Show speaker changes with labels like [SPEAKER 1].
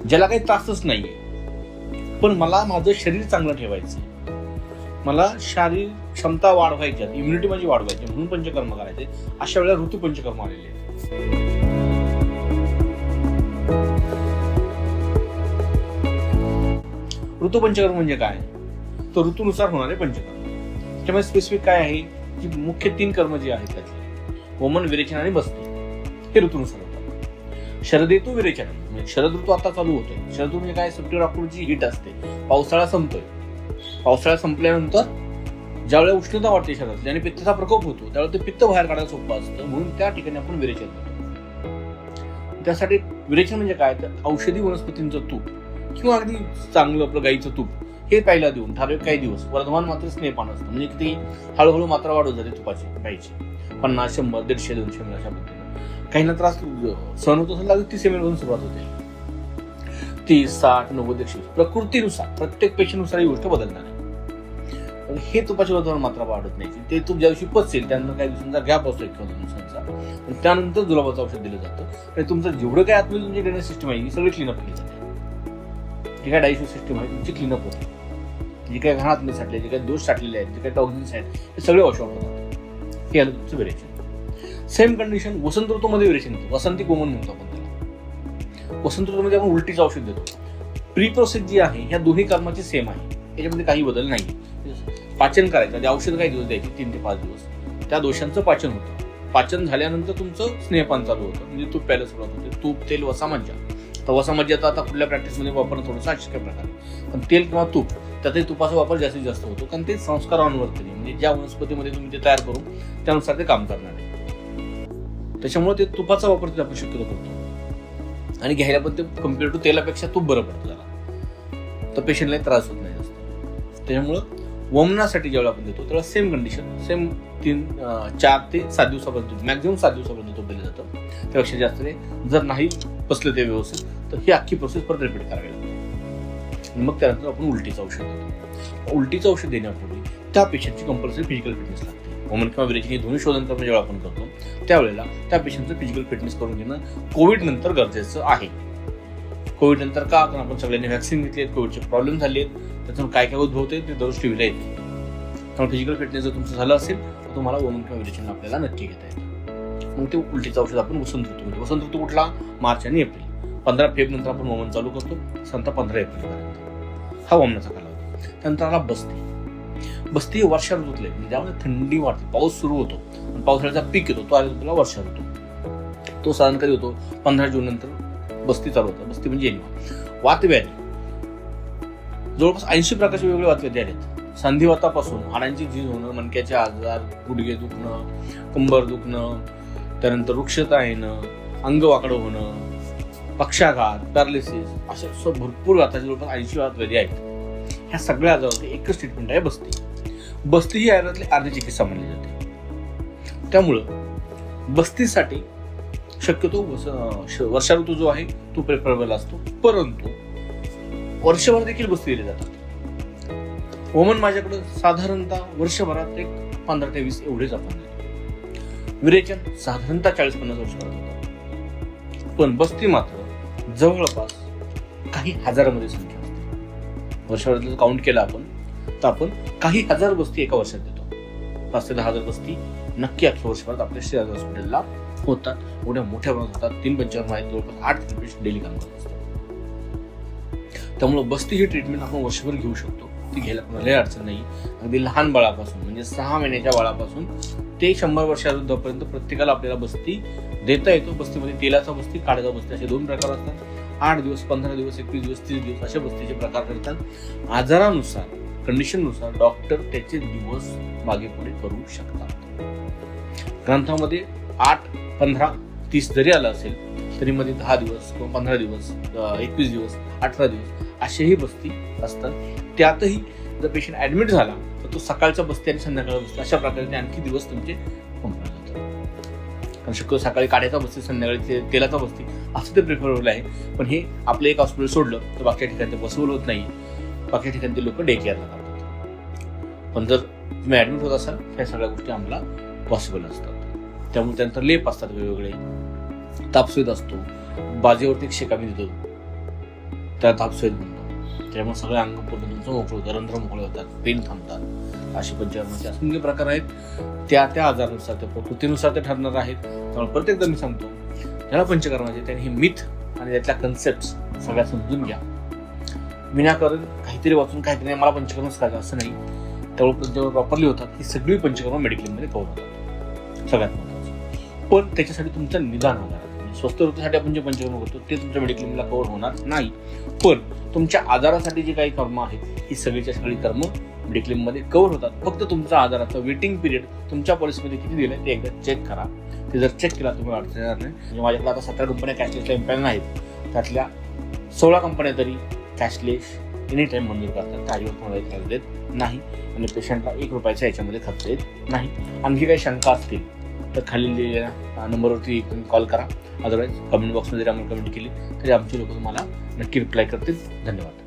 [SPEAKER 1] ज्याला काही त्रासच नाहीये, पण मला माझं शरीर चांगलं ठेवायचं, मला शारीरिक क्षमता वाढवायची, इम्युनिटी माझी वाढवायची, म्हणून पंचकर्म करायचे, अशा वेळेला ऋतू पंचकर्म आलेले आहेत. ऋतू पंचकर्म म्हणजे काय? तर ऋतूनुसार होणारे पंचकर्म. त्याच्यामध्ये स्पेसिफिक काय आहे की मुख्य 3 कर्म जे आहेत त्यातले वमन, विरेचन आणि बस्ती हे ऋतूनुसार होतात. शरद ऋतू, विरेचन म्हणजे शरद ऋतू आता चालू होतोय. शरद ऋतू म्हणजे काय? सप्टेंबर ऑक्टोबरची हीट असते, पावसाळा संपतोय. पावसाळा संपल्यानंतर ज्यावेळेला उष्णता वाढते शरीरातली आणि पित्ताचा प्रकोप होतो, त्यावेळेला ते पित्त बाहेर काढायला सोपं असतं, म्हणून त्या ठिकाणी आपण विरेचन करतो. त्यासाठी विरेचन म्हणजे काय? तर औषधी वनस्पतींचं तूप किंवा अगदी चांगलं आपलं गाईचं तूप हे प्यायला देऊन ठराविक काही दिवस, वर्धमान मात्र स्नेहपान असतं, म्हणजे किती हळूहळू मात्रा वाढवत जाते तुपाची प्यायची, 50, 100, 150, 200 ml अशा पद्धतीने. काहींना त्रास सहन होत असेल तर 30 ml पासून सुरुवात होते. 30, 60, 90, 120 प्रकृतीनुसार, प्रत्येक पेशंटनुसार ही गोष्ट बदलणार आहे. पण हे तुपाची वर्धमान मात्रा वाढत नाही. ते तूप ज्या दिवशी पचेल त्यानंतर काही दिवसांचा गॅप असतो, 1-2 दिवसांचा, आणि त्यानंतर जुलाबाचं औषध दिलं जातं. आणि तुमचं जेवढं काय आतमध्ये तुमची ड्रेनेज सिस्टम आहे ही सगळी क्लीनअप केली जाते. जे काय डायजेस्टिव्ह सिस्टम आहे तुमची क्लीनअप होते. जे काही घाणात साठले, जे काही दोष साठलेले आहेत, जे काही टॉक्सिन्स आहेत, हे सगळे वॉश आउट होतात. हे आलं तुमचं विरेचन. सेम कंडिशन वसंत ऋतूमध्ये विरेचन होतं. वसंती कोमन म्हणतो आपण त्याला. वसंत ऋतूमध्ये आपण उलटीचं औषध देतो. प्री प्रोसेस जी आहे ह्या दोन्ही कर्माची सेम आहे, याच्यामध्ये काही बदल नाही. पाचन करायचं, जे औषध काही दिवस द्यायचे 3 ते 5 दिवस, त्या दोषांचं पाचन होतं. पाचन झाल्यानंतर तुमचं स्नेहपान चालू होतं, म्हणजे तूप प्यायला सुरुवात होते. तूप, तेल, वसा, मज्जा. तर वसा मज्जा आता पुढल्या प्रॅक्टिसमध्ये वापरणं थोडंसं अशक्य प्रकारे, पण तेल किंवा तूप, त्यातही तुपाचा वापर जास्तीत जास्त होतो, कारण ते संस्कारांवरती म्हणजे ज्या वनस्पतीमध्ये तुम्ही ते तयार करून त्यानुसार ते काम करणार आहे. त्याच्यामुळे ते तुपाचा वापर आपण शक्यतो करतो, आणि घ्यायला पण ते कम्पेअर टू तेलापेक्षा तूप बरं पडतं जरा, तर पेशंटला त्रास होत नाही जास्त. त्याच्यामुळं वमनासाठी ज्यावेळेला आपण देतो त्यावेळेला सेम कंडिशन, सेम 4 ते 7 दिवसापर्यंत, मॅक्झिमम 7 दिवसापर्यंत तूप दिलं जातं. त्यापेक्षा जास्त नाही. जर नाही बसलं ते व्यवस्थित तर ही अख्खी प्रोसेस परत रिपीट करावी लागते. मग त्यानंतर आपण उलटीचं औषध देतो. उलटीचं औषध देण्यापूर्वी त्या पेशंटची कंपल्सरी फिजिकल फिटनेस लागते. वमन किंवा विरेचन हे दोन्ही शोधन कर्म जेव्हा आपण करतो त्यावेळेला त्या पेशंटचं फिजिकल फिटनेस करून घेणं कोविड नंतर गरजेचं आहे. कोविड नंतर का? कारण आपण सगळ्यांनी व्हॅक्सिन घेतली आहेत, कोविडचे प्रॉब्लेम झाले आहेत, त्यातून काय काय उद्भवते ते दररोज टीव्हीला येते. त्यामुळे फिजिकल फिटनेस जर तुमचं झालं असेल तर तुम्हाला वमन किंवा विरेचन आपल्याला नक्की घेता येतं. मग ते उलटीचं औषध आपण वसंत ऋतूमध्ये, वसंत ऋतू कुठला? मार्च आणि एप्रिल. 15 फेब्रुवारी नंतर आपण वमन चालू करतो, संत 15 एप्रिलपर्यंत हा वमनाचा कालावधी. त्यानंतर आला बस्ती. बस्ती हे वर्षा ऋतूतले, ज्यामध्ये थंडी वाढते, पाऊस सुरू होतो, पावसाळ्याचा पीक येतो, तो आला तुला वर्षा ऋतू. तो साधारण कधी होतो? 15 जून नंतर बस्ती चालू होतं. बस्ती म्हणजे वातव्याधी. जवळपास 80 प्रकारचे वेगवेगळे वातव्याधी आहेत. संधिवातापासून हाडांची झीज होणं, मणक्याचे आजार, गुडघे दुखणं, कंबर दुखणं, त्यानंतर वृक्षता येणं, अंग वाकडं होणं, पक्षाघात, पॅरालिसिस, अशा भरपूर वाताचे जवळपास 80 वातव्याधी आहेत. ह्या सगळ्या आजारावरती एकच ट्रीटमेंट आहे, बस्ती. बस्ती ही आयुर्वेदातली अर्धी चिकित्सा मानली जाते. त्यामुळं बस्तीसाठी शक्यतो वर्षा ऋतू जो आहे तो प्रेफरेबल असतो, परंतु वर्षभर देखील बस्ती दिली जातात. वमन माझ्याकडे साधारणतः वर्षभरात एक 15 ते 20 एवढेच आपण देतो. विरेचन साधारणतः 40-50 वर्ष करत होतं, पण बस्ती मात्र जवळपास काही हजारामध्ये संख्या असते. वर्षभरातलं काउंट केलं आपण तर आपण काही हजार बस्ती एका वर्षात देतो. 5 ते 10 हजार बस्ती नक्की अख्ख्या वर्षभरात आपल्या श्रीराज हॉस्पिटलला होतात. एवढ्या मोठ्या प्रमाणात होतात. 3 पंचकर्म आहेत, जवळपास 8 पेशंट डेली काम करत असतात. त्यामुळे बस्ती ही ट्रीटमेंट आपण वर्षभर घेऊ शकतो. ती घ्यायला कोणालाही अडचण नाही. अगदी लहान बाळापासून म्हणजे 6 महिन्याच्या बाळापासून ते 100 वर्षापर्यंत प्रत्येकाला आपल्याला बस्ती देता येतो. बस्तीमध्ये तेलाचा बस्ती, काढ्याचा बस्ती असे 2 प्रकार असतात. 8 दिवस, 15 दिवस, 21 दिवस, 30 दिवस अशा बस्तीचे प्रकार करतात. आजारानुसार, कंडिशननुसार डॉक्टर त्याचे दिवस मागे पुढे करू शकतात. ग्रंथामध्ये 8, 15, 30 जरी आलं असेल तरी मध्ये 10 दिवस किंवा 15 दिवस, 21 दिवस, 18 दिवस असेही बस्ती असतात. त्यातही जर पेशंट ऍडमिट झाला तर तो सकाळच्या बस्ती आणि संध्याकाळच्या बस्ती अशा प्रकारे आणखी दिवस तुमचे संपले जातात. कारण शक्यतो सकाळी काढ्याचा बस्ती, संध्याकाळी तेलाचा बस्ती असं ते प्रिफरेबल आहे. पण हे आपलं एक हॉस्पिटल सोडलं तर बाकीच्या ठिकाणी ते पॉसिबल होत नाही. बाकीच्या ठिकाणी ते लोक डे केअरला करतात. पण जर तुम्ही ऍडमिट होत असाल ह्या सगळ्या गोष्टी आम्हाला पॉसिबल असतात. त्यामुळे त्यानंतर लेप असतात वेगवेगळे, तापसुईद असतो, बाजेवरती एक शेक आम्ही देतो. त्यात हापसोईत बनतो, त्यामुळे सगळे अंग पूर्ण तुमचं मोकळं होतं, रंध्र मोकळे होतात, पेन थांबतात. अशी पंचकर्माचे असंख्य प्रकार आहेत. त्या आजारानुसार त्या प्रकृतीनुसार ते ठरणार आहेत. त्यामुळे प्रत्येकदा मी सांगतो ज्याला पंचकर्माचे त्यांनी हे मिथ आणि त्यातल्या कन्सेप्ट सगळ्या समजून घ्या. विनाकारण काहीतरी वाचून काहीतरी मला पंचकर्मच करायचं असं नाही. त्यामुळे जेव्हा प्रॉपरली होतात ही सगळी पंचकर्म मेडिक्लेममध्ये कव्हर होतात. सगळ्यात महत्त्वाचं पण त्याच्यासाठी तुमचं निदान होणार. स्वस्त वृत्तीसाठी आपण जे पंचकर्म करतो ते तुमच्या मेडिक्लेमला कव्हर होणार नाही. पण तुमच्या आजारासाठी जी काही कर्म आहेत ही सगळीच्या सगळी कर्म मेडिक्लेममध्ये कव्हर होतात. फक्त तुमचा आजाराचा वेटिंग पिरियड तुमच्या पॉलिसीमध्ये किती दिलं ते एकदा चेक करा. ते जर चेक केला तुम्हाला अडचण येणार नाही. म्हणजे माझ्याकडे आता 17 कंपन्या कॅशलेसला इम्पॅनल आहेत. त्यातल्या 16 कंपन्या तरी कॅशलेस एनी टाइम मंजूर करतात. त्याच्यावर तुम्हाला खर्च देत नाही आणि पेशंटला ₹1 याच्यामध्ये खर्च येत नाही. आणखी काही शंका असतील तर खाली दिलेल्या नंबरवरती कॉल करा. अदरवाईज कमेंट बॉक्समध्ये आम्हाला कमेंट केली तरी आमचे लोक तुम्हाला नक्की रिप्लाय करतील. धन्यवाद.